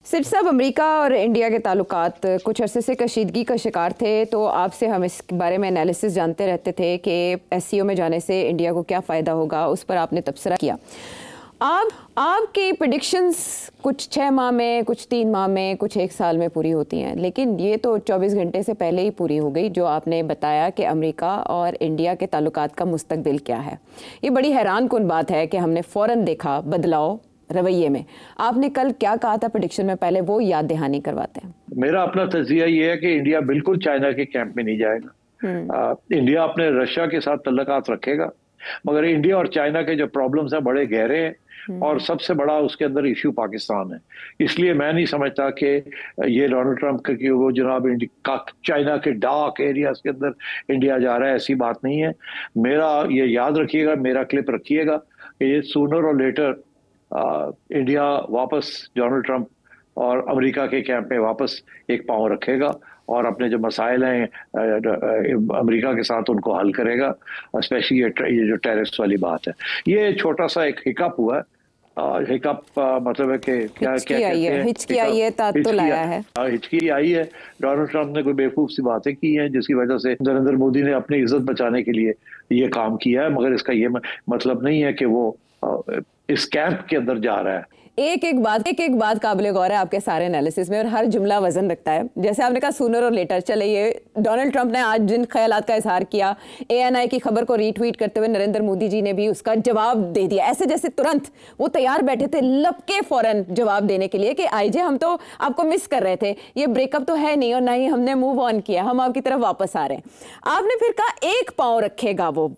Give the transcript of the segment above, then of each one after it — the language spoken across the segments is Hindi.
सिर्फ साहब, अमेरिका और इंडिया के ताल्लुकात कुछ अरसे से कशीदगी का शिकार थे, तो आपसे हम इस बारे में एनालिसिस जानते रहते थे कि एससीओ में जाने से इंडिया को क्या फ़ायदा होगा, उस पर आपने तबसरा किया। आपकी प्रेडिक्शंस कुछ 6 माह में, कुछ 3 माह में, कुछ 1 साल में पूरी होती हैं, लेकिन ये तो 24 घंटे से पहले ही पूरी हो गई, जो आपने बताया कि अमेरिका और इंडिया के ताल्लुकात का मुस्तकबिल क्या है। ये बड़ी हैरान कुन बात है कि हमने फ़ौरन देखा बदलाव रवैये में। आपने कल क्या कहा था प्रेडिक्शन में, पहले वो याद दहानी करवाते हैं। मेरा अपना तज्जिया ये है कि इंडिया बिल्कुल चाइना के कैंप में नहीं जाएगा। इंडिया अपने रशिया के साथ तल्लुकात रखेगा, मगर इंडिया और चाइना के जो प्रॉब्लम्स हैं बड़े गहरे हैं और सबसे बड़ा उसके अंदर इश्यू पाकिस्तान है। इसलिए मैं नहीं समझता कि ये डोनाल्ड ट्रंप के वो जनाब चाइना के डार्क एरियाज के अंदर इंडिया जा रहा है, ऐसी बात नहीं है। मेरा ये याद रखिएगा, मेरा क्लिप रखिएगा कि ये सूनर और लेटर इंडिया वापस डोनाल्ड ट्रंप और अमेरिका के कैंप में वापस एक पांव रखेगा और अपने जो मसाइल हैं अमेरिका के साथ उनको हल करेगा। स्पेशली ये जो टेरिफ्स वाली बात है, ये छोटा सा एक हिकअप हुआ है। हिकअप मतलब है कि क्या कहते हैं, हिचकी आई है, तात्तुल आया है। हिचकी आई है। डोनाल्ड ट्रंप ने कोई बेवकूफ सी बातें की हैं जिसकी वजह से नरेंद्र मोदी ने अपनी इज्जत बचाने के लिए ये काम किया है, मगर इसका ये मतलब नहीं है कि वो इस कैंप के अंदर जा रहा है। एक एक बात काबिल गौर है आपके सारे एनालिसिस में, और हर जुमला वजन रखता है। जैसे आपने कहा सूनर और लेटर, चले ये डोनाल्ड ट्रंप ने आज जिन ख्यालात का इजहार किया, ANI की खबर को रीट्वीट करते हुए नरेंद्र मोदी जी ने भी उसका जवाब दे दिया, ऐसे जैसे तुरंत वो तैयार बैठे थे लपके फौरन जवाब देने के लिए कि आईजे हम तो आपको मिस कर रहे थे, ये ब्रेकअप तो है नहीं और ना ही हमने मूव ऑन किया, हम आपकी तरफ वापस आ रहे हैं। आपने फिर कहा एक पाँव रखेगा वो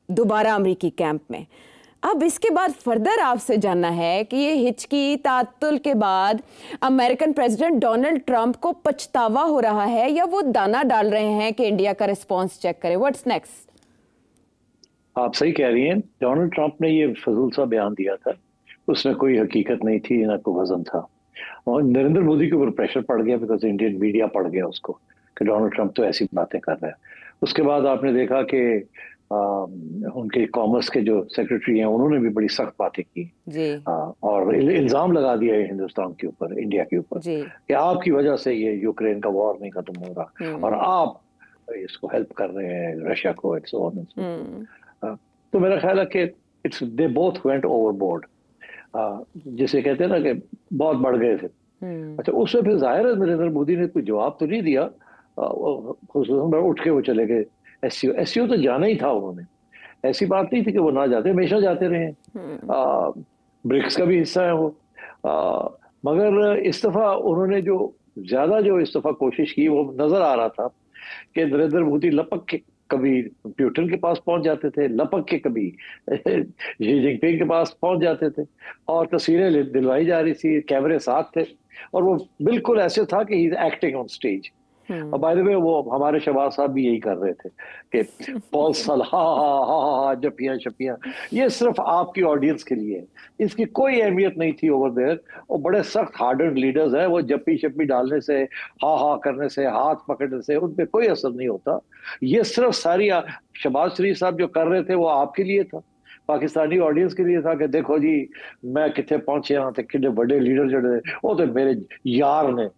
दोबारा अमरीकी कैंप में। अब इसके बाद फर्दर आपसे जानना है कि ये हिचकी तात्तुल के बाद अमेरिकन प्रेसिडेंट डोनाल्ड ट्रंप को पछतावा हो रहा है या वो दाना डाल रहे हैं कि इंडिया का रिस्पांस चेक करें। What's next? आप सही कह रही हैं। डोनाल्ड ट्रंप ने ये फजूल सा बयान दिया था, उसमें कोई हकीकत नहीं थी, ना कोई वजन था, और नरेंद्र मोदी के ऊपर प्रेशर पड़ गया बिकॉज इंडियन मीडिया पड़ गया उसको कि डोनाल्ड ट्रंप तो ऐसी बातें कर रहा है। उसके बाद आपने देखा कि उनके कॉमर्स के जो सेक्रेटरी हैं उन्होंने भी बड़ी सख्त बातें की जी। और इल्जाम लगा दिया है हिंदुस्तान के ऊपर, इंडिया के ऊपर, कि आपकी वजह से ये यूक्रेन का वॉर नहीं खत्म हो रहा और आप इसको हेल्प कर रहे हैं रशिया को, तो मेरा ख्याल है कि it's they both went overboard, जिसे कहते हैं ना कि बहुत बढ़ गए थे। अच्छा, उसमें फिर जाहिर है नरेंद्र मोदी ने कोई जवाब तो नहीं दिया, उठ के वो चले गए। एससीओ तो जाना ही था उन्होंने, ऐसी बात नहीं थी कि वो ना जाते, हमेशा जाते रहे। ब्रिक्स का भी हिस्सा है वो, मगर इस दफा उन्होंने जो इस दफा कोशिश की, वो नजर आ रहा था कि नरेंद्र मोदी लपक के कभी प्यूटन के पास पहुंच जाते थे, लपक के कभी शी जिनपिंग के पास पहुंच जाते थे और तस्वीरें दिलवाई जा रही थी, कैमरे साथ थे और वो बिल्कुल ऐसे था कि he is acting on stage. और बाय द वे वो हमारे शहबाज साहब भी यही कर रहे थे कि पॉल सल हा जपियां शपियां, ये सिर्फ आपकी ऑडियंस के लिए है, इसकी कोई अहमियत नहीं थी ओवर देयर। और बड़े सख्त हार्डर्ड लीडर्स हैं, वो जप्पी शप्पी डालने से, हा करने से, हाथ पकड़ने से उन पे कोई असर नहीं होता। ये सिर्फ सारी शहबाज शरीफ साहब जो कर रहे थे वो आपके लिए था, पाकिस्तानी ऑडियंस के लिए था कि देखो जी मैं कितने पहुंचे यहाँ तक, कितने बड़े लीडर जो वो तो मेरे यार ने।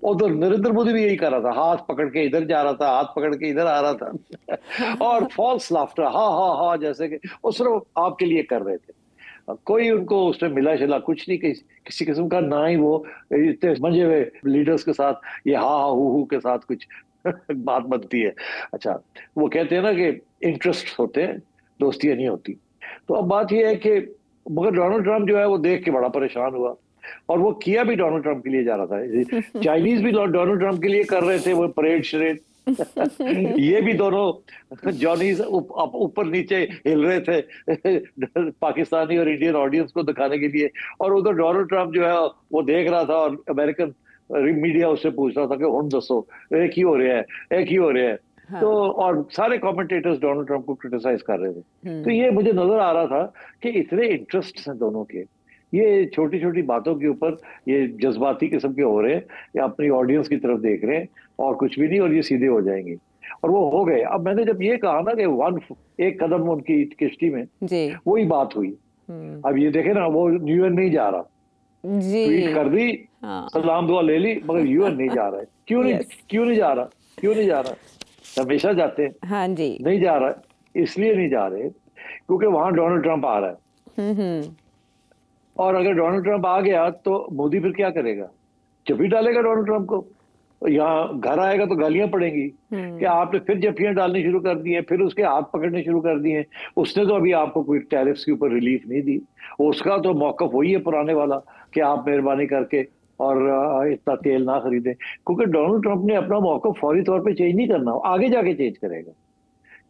उधर नरेंद्र मोदी भी यही कर रहा था, हाथ पकड़ के इधर जा रहा था, हाथ पकड़ के इधर आ रहा था और फॉल्स लाफ्टर, हा जैसे कि वो सिर्फ आपके लिए कर रहे थे। कोई उनको उसमें मिला शिला कुछ नहीं, किसी किस्म का, ना ही वो इतने मंजे हुए लीडर्स के साथ ये हा हू के साथ कुछ बात बनती है। अच्छा, वो कहते हैं ना कि इंटरेस्ट होते हैं, दोस्तियां नहीं होती। तो अब बात यह है कि मगर डोनाल्ड ट्रंप जो है वो देख के बड़ा परेशान हुआ और वो किया भी डोनाल्ड ट्रंप के लिए जा रहा था। चाइनीज भी डोनाल्ड ट्रंप के लिए कर रहे थे वो परेड शरेड ये भी दोनों जॉनीज ऊपर नीचे हिल रहे थे पाकिस्तानी और इंडियन ऑडियंस को दिखाने के लिए, और उधर डोनाल्ड ट्रंप जो है वो देख रहा था और अमेरिकन मीडिया उससे पूछ रहा था कि हुन दसो एक ही हो रहा है। हाँ। तो और सारे कमेंटेटर्स डोनाल्ड ट्रंप को क्रिटिसाइज कर रहे थे। तो ये मुझे नजर आ रहा था कि इतने इंटरेस्ट हैं दोनों के, ये छोटी छोटी बातों के ऊपर ये जज्बाती किस्म के हो रहे हैं या अपनी ऑडियंस की तरफ देख रहे हैं और कुछ भी नहीं, और ये सीधे हो जाएंगे और वो हो गए। अब मैंने जब ये कहा ना कि एक कदम उनकी किश्ती में वही बात हुई। अब ये देखे ना, वो न्यूयॉर्क नहीं जा रहा, ट्वीट कर दी सलाम दुआ ले ली, मगर यूएन नहीं जा रहा है। क्यों नहीं जा रहा? क्यों नहीं जा रहा? हमेशा जाते हैं। हाँ जी। नहीं जा रहा, इसलिए नहीं जा रहे क्योंकि वहां डोनाल्ड ट्रंप आ रहा है। और अगर डोनाल्ड ट्रंप आ गया तो मोदी फिर क्या करेगा? जफी डालेगा डोनाल्ड ट्रंप को। यहाँ घर आएगा तो गालियां पड़ेंगी कि आपने फिर जफियां डालनी शुरू कर दी हैं, फिर उसके हाथ पकड़ने शुरू कर दिए हैं। उसने तो अभी आपको कोई टैरिफ्स के ऊपर रिलीफ नहीं दी। उसका तो मौकफ वही है पुराने वाला कि आप मेहरबानी करके और इतना तेल ना खरीदें, क्योंकि डोनाल्ड ट्रंप ने अपना मौकफ फौरी तौर पर चेंज नहीं करना, आगे जाके चेंज करेगा।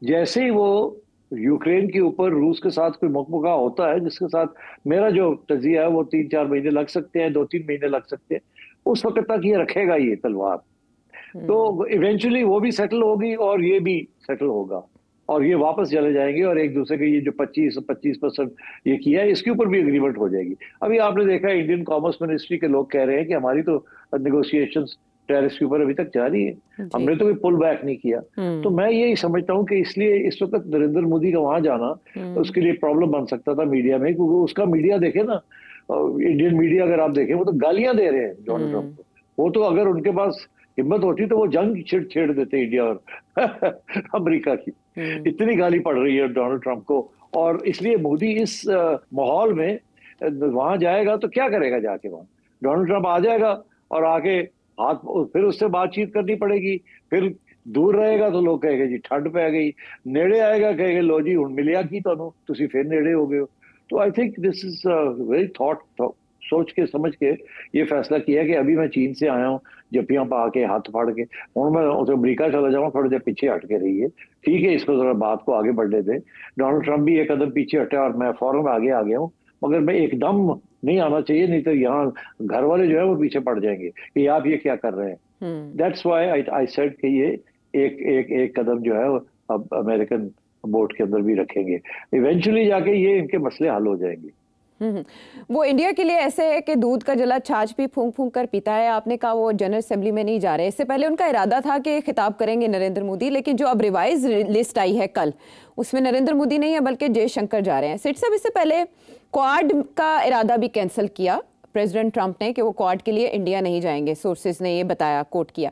जैसे ही वो यूक्रेन के ऊपर रूस के साथ कोई मुकाबला होता है, जिसके साथ मेरा जो तजिया है वो 3-4 महीने लग सकते हैं, 2-3 महीने लग सकते हैं, उस वक्त तक ये रखेगा ये तलवार। तो इवेंचुअली वो भी सेटल होगी और ये भी सेटल होगा और ये वापस चले जाएंगे और एक दूसरे के ये जो 25% ये किया है इसके ऊपर भी एग्रीमेंट हो जाएगी। अभी आपने देखा इंडियन कॉमर्स मिनिस्ट्री के लोग कह रहे हैं कि हमारी तो नेगोशिएशंस टैरिफ के ऊपर अभी तक जारी है, हमने तो कोई पुल बैक नहीं किया। तो मैं यही समझता हूँ कि इसलिए इस वक्त नरेंद्र मोदी का वहां जाना उसके लिए प्रॉब्लम बन सकता था मीडिया में, क्योंकि उसका मीडिया देखे ना, इंडियन मीडिया अगर आप देखें वो तो गालियां दे रहे हैं डोनाल्ड ट्रंप को। वो तो अगर उनके पास हिम्मत होती तो वो जंग छेड़ देते इंडिया और अमेरिका की। इतनी गाली पड़ रही है डोनाल्ड ट्रंप को, और इसलिए मोदी इस माहौल में वहां जाएगा तो क्या करेगा जाके वहां? डोनाल्ड ट्रंप आ जाएगा और आके हाथ, फिर उससे बातचीत करनी पड़ेगी। फिर दूर रहेगा तो लोग कहेंगे जी ठंड पे आ गई, नेड़े आएगा कहेंगे लो जी हुण मिलिया की तुहानू, तुसी फिर नेड़े हो गए हो। तो I think this is very thought, सोच के समझ के ये फैसला किया कि अभी मैं चीन से आया हूँ जफियां पा के हाथ फाड़ के, हूँ मैं अमरीका चला जाऊँ, थोड़ी देर पीछे हट के रहिए, ठीक है, इसको जरा बात को आगे बढ़ने दें। डोनाल्ड ट्रंप भी एक कदम पीछे हटे और मैं फौरन आगे आ गया हूँ, मगर मैं एकदम नहीं आना चाहिए, नहीं तो यहाँ घर वाले जो है वो पीछे पड़ जाएंगे कि आप ये क्या कर रहे हैं। दैट्स व्हाई आई सेड कि ये एक कदम जो है अब अमेरिकन बोर्ड के अंदर भी रखेंगे, इवेंचुअली जाके ये इनके मसले हल हो जाएंगे। वो इंडिया के लिए ऐसे है कि दूध का जला छाछ भी फूंक फूंक कर पीता है। आपने कहा वो जनरल असेंबली में नहीं जा रहे, इससे पहले उनका इरादा था कि खिताब करेंगे नरेंद्र मोदी, लेकिन जो अब रिवाइज लिस्ट आई है कल, उसमें नरेंद्र मोदी नहीं है बल्कि जयशंकर जा रहे हैं। सिट साहब, इससे पहले क्वाड का इरादा भी कैंसिल किया प्रेसिडेंट ट्रंप ने कि वो क्वाड के लिए इंडिया नहीं जाएंगे, सोर्सेज ने ये बताया, कोट किया।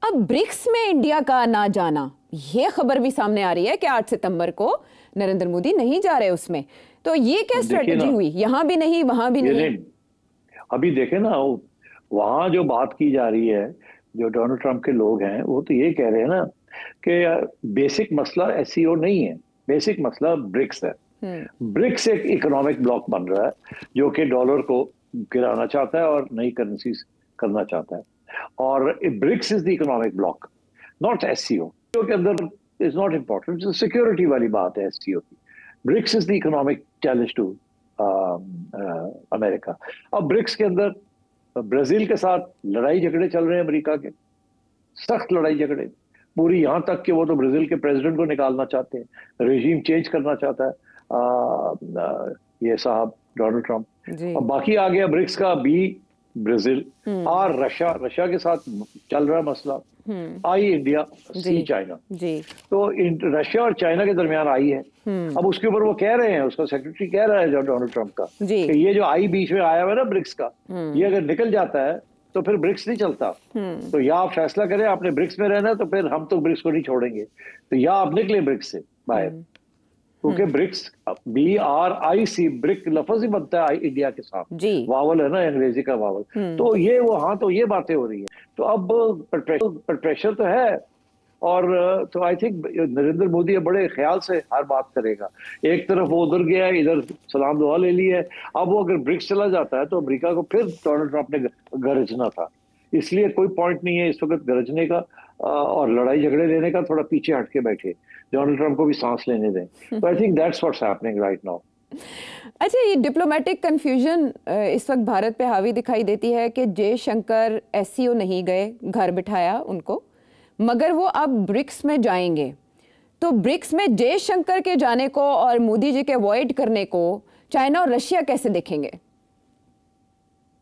अब ब्रिक्स में इंडिया का ना जाना, ये खबर भी सामने आ रही है कि 8 सितंबर को नरेंद्र मोदी नहीं जा रहे उसमें। तो ये क्या स्ट्रेटजी हुई? यहाँ भी नहीं वहां भी नहीं। अभी देखे ना, वहां जो बात की जा रही है, जो डोनाल्ड ट्रंप के लोग हैं वो तो ये कह रहे हैं ना कि बेसिक मसला एससीओ नहीं है, बेसिक मसला ब्रिक्स है। ब्रिक्स एक इकोनॉमिक ब्लॉक बन रहा है जो कि डॉलर को गिराना चाहता है और नई करेंसी करना चाहता है, और BRICS is the economic bloc, not SCO. के अंदर इज नॉट इम्पोर्टेंट, सिक्योरिटी वाली बात है एससीओ की। BRICS is the economic challenge to America. अब ब्रिक्स के अंदर ब्राजील के साथ लड़ाई झगड़े चल रहे हैं, अमेरिका के सख्त लड़ाई झगड़े, पूरी यहां तक कि वो तो ब्राजील के प्रेसिडेंट को निकालना चाहते हैं, रेजिम चेंज करना चाहता है ये साहब डोनाल्ड ट्रंप। और बाकी आ गया ब्रिक्स का बी ब्राजील और रशिया के साथ चल रहा मसला, आई इंडिया, सी चाइना। तो रशिया और चाइना के दरमियान आई है। अब उसके ऊपर वो कह रहे हैं, उसका सेक्रेटरी कह रहा है जो डोनाल्ड ट्रंप का, कि ये जो आई बीच में आया हुआ है ना ब्रिक्स का, ये अगर निकल जाता है तो फिर ब्रिक्स नहीं चलता। तो या आप फैसला करें आपने ब्रिक्स में रहना है, तो फिर हम तो ब्रिक्स को नहीं छोड़ेंगे, तो या आप निकले ब्रिक्स से बाहर, क्योंकि ब्रिक्स BRIC ब्रिक लफ्ज ही बनता है इंडिया के साथ, वावल है ना अंग्रेजी का वावल। तो ये वहां तो ये बातें हो रही है, तो अब प्रेशर तो है। और तो आई थिंक नरेंद्र मोदी बड़े ख्याल से हर बात करेगा। एक तरफ वो उधर गया है, इधर सलाम दुआ ले ली है, अब वो अगर ब्रिक्स चला जाता है तो अमेरिका को फिर डोनाल्ड ट्रंप ने गरजना था, इसलिए कोई पॉइंट नहीं है इस वक्त गरजने का और लड़ाई झगड़े लेने का, थोड़ा पीछे हट के बैठे, डोनाल्ड ट्रंप को भी सांस लेने दें। तो I think that's what's happening right now. अच्छा, ये डिप्लोमेटिक कंफ्यूजन इस वक्त भारत पे हावी दिखाई देती है कि जयशंकर एससीओ नहीं गए, घर बिठाया उनको, मगर वो अब ब्रिक्स में जाएंगे। तो ब्रिक्स में जयशंकर के जाने को और मोदी जी के अवॉइड करने को चाइना और रशिया कैसे देखेंगे?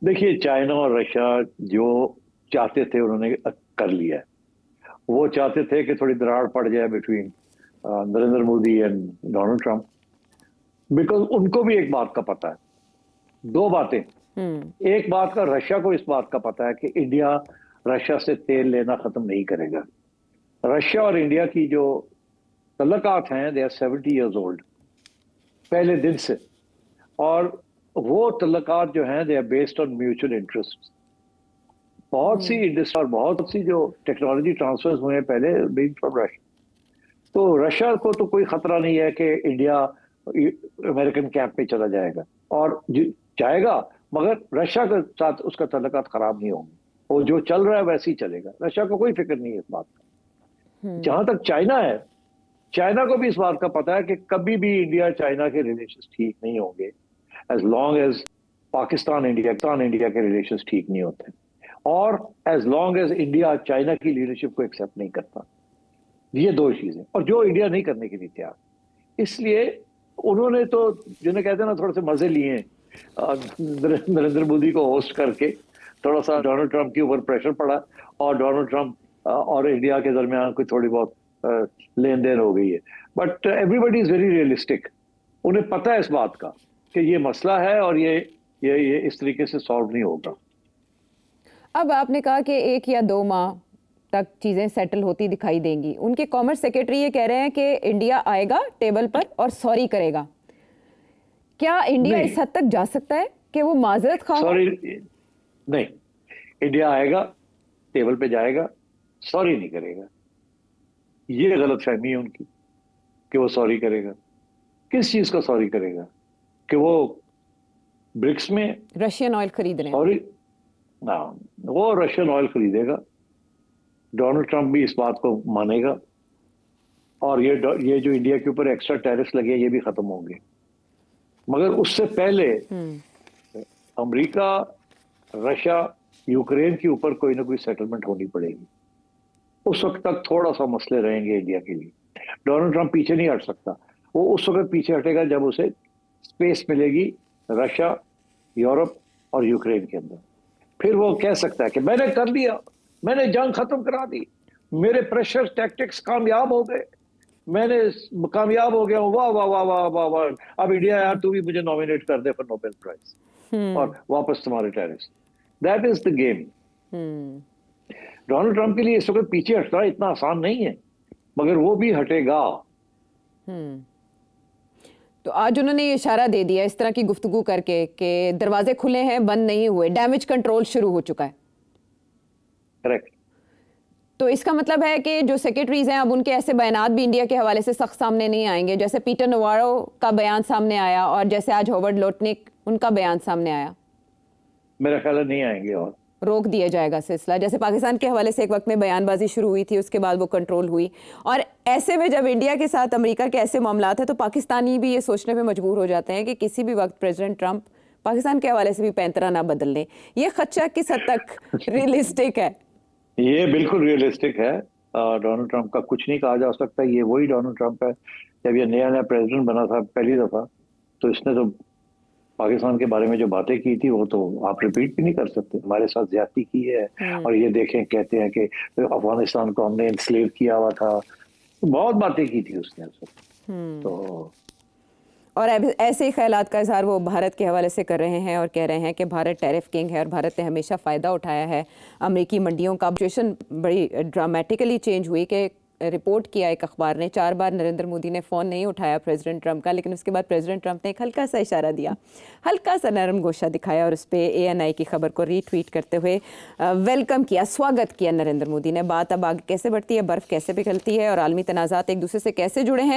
देखिए, चाइना और रशिया जो चाहते थे उन्होंने कर लिया है। वो चाहते थे कि थोड़ी दरार पड़ जाए between Narendra Modi and Donald Trump, because उनको भी एक बात का पता है, दो बातें एक बात का रशिया को इस बात का पता है कि इंडिया रशिया से तेल लेना खत्म नहीं करेगा। रशिया और इंडिया की जो तल्लकात हैं, दे आर 70 ईयर्स ओल्ड पहले दिन से, और वो तल्लकात जो हैं they are based on mutual interest. बहुत सी इंडस्ट्री और बहुत सी जो टेक्नोलॉजी ट्रांसफर्स हुए हैं पहले बीइंग फ्रॉम रशिया। तो रशिया को तो कोई खतरा नहीं है कि इंडिया अमेरिकन कैंप पे चला जाएगा, और जाएगा, मगर रशिया के साथ उसका तल्लकात खराब नहीं होंगे। वो जो चल रहा है वैसे ही चलेगा। रशिया को कोई फिक्र नहीं है इस बात का। जहां तक चाइना है, चाइना को भी इस बात का पता है कि कभी भी इंडिया चाइना के रिलेशंस ठीक नहीं होंगे as long as Pakistan India के रिलेशंस ठीक नहीं होते, और as long as India China की लीडरशिप को एक्सेप्ट नहीं करता। ये दो चीजें, और जो इंडिया नहीं करने के लिए तैयार। इसलिए उन्होंने तो जिन्हें कहते हैं ना थोड़े से मजे लिए नरेंद्र मोदी को होस्ट करके, थोड़ा सा डोनाल्ड ट्रंप के ऊपर प्रेशर पड़ा और डोनाल्ड ट्रंप और इंडिया के दरमियान कोई थोड़ी बहुत लेन देन हो गई है। But everybody is very realistic. उन्हें पता है इस बात का कि ये मसला है और ये इस तरीके से सॉल्व नहीं होगा। अब आपने कहा कि 1 या 2 माह तक चीज़ें सेटल होती दिखाई देंगी। उनके कॉमर्स सेक्रेटरी ये कह रहे हैं कि इंडिया आएगा टेबल पर और सॉरी करेगा। क्या इंडिया इस हद तक जा सकता है कि वो माजरत खा? सॉरी नहीं, इंडिया आएगा, टेबल पे जाएगा, सॉरी नहीं करेगा। ये गलतफहमी है उनकी कि वो सॉरी करेगा। किस चीज का सॉरी करेगा? कि वो ब्रिक्स में रशियन ऑयल खरीद रहे हैं। सॉरी ना, वो रशियन ऑयल खरीदेगा। डोनाल्ड ट्रंप भी इस बात को मानेगा, और ये जो इंडिया के ऊपर एक्स्ट्रा टैरिफ्स लगे ये भी खत्म होंगे। मगर उससे पहले अमेरिका, रशिया, यूक्रेन के ऊपर कोई ना कोई सेटलमेंट होनी पड़ेगी। उस वक्त तक थोड़ा सा मसले रहेंगे इंडिया के लिए। डोनाल्ड ट्रंप पीछे नहीं हट सकता। वो उस वक्त पीछे हटेगा जब उसे स्पेस मिलेगी रशिया, यूरोप और यूक्रेन के अंदर। फिर वो कह सकता है कि मैंने कर लिया, मैंने जंग खत्म करा दी, मेरे प्रेशर टैक्टिक्स कामयाब हो गए, मैंने कामयाब हो गया हूं, वाह वाह वाह वाह वाह वाह, अब इंडिया यार तू भी मुझे नॉमिनेट कर दे फॉर नोबेल प्राइज और वापस तुम्हारे tariffs. That is the game. Donald Trump के लिए इस वक्त पीछे हटना इतना आसान नहीं है, मगर वो भी हटेगा। तो आज उन्होंने ये इशारा दे दिया इस तरह की गुफ्तगू करके कि दरवाजे खुले हैं, बंद नहीं हुए, डैमेज कंट्रोल शुरू हो चुका है। करेक्ट। तो इसका मतलब है कि जो सेक्रेटरीज हैं अब उनके ऐसे बयानात भी इंडिया के हवाले से सख्त सामने नहीं आएंगे, जैसे पीटर नवारो का बयान सामने आया और जैसे आज हॉवर्ड लोटनिक उनका बयान सामने आया। मेरा ख्याल नहीं आएंगे और रोक दिया जाएगा सिलसिला। जैसे पाकिस्तान के हवाले से एक वक्त में बयानबाजी शुरू हुई थी, उसके बाद वो कंट्रोल हुई, और ऐसे में जब इंडिया के साथ अमेरिका के ऐसे मामलात हैं तो पाकिस्तानी भी ये सोचने पे मजबूर हो जाते हैं कि किसी भी वक्त प्रेसिडेंट ट्रंप पाकिस्तान के हवाले से भी पैंतरा ना बदल लें। ये खदशा किस हद तक रियलिस्टिक है? ये बिल्कुल रियलिस्टिक है। डोनाल्ड ट्रंप का कुछ नहीं कहा जा सकता। ये वही डोनाल्ड ट्रंप है जब ये नया प्रेसिडेंट बना था पहली दफा, तो इसने तो पाकिस्तान के बारे में जो बातें की थी वो तो आप रिपीट भी नहीं कर सकते। हमारे साथ ज्यादती की है, और ये देखें कहते हैं कि अफगानिस्तान को हमने इंस्लेव किया हुआ था, बहुत बातें की थी उसने। तो और ऐसे ही ख्यालात का इजहार वो भारत के हवाले से कर रहे हैं और कह रहे हैं कि भारत टैरिफ किंग है और भारत ने हमेशा फ़ायदा उठाया है अमेरिकी मंडियों का। सिचुएशन बड़ी ड्रामेटिकली चेंज हुई कि रिपोर्ट किया एक अखबार ने 4 बार नरेंद्र मोदी ने फ़ोन नहीं उठाया प्रेसिडेंट ट्रंप का, लेकिन उसके बाद प्रेसिडेंट ट्रंप ने एक हल्का सा इशारा दिया, हल्का सा नरम गोशा दिखाया और उस पर ANI की खबर को रीट्वीट करते हुए वेलकम किया, स्वागत किया नरेंद्र मोदी ने। बात अब आगे कैसे बढ़ती है, बर्फ़ कैसे पिघलती है और आलमी तनाज़ात एक दूसरे से कैसे जुड़े हैं,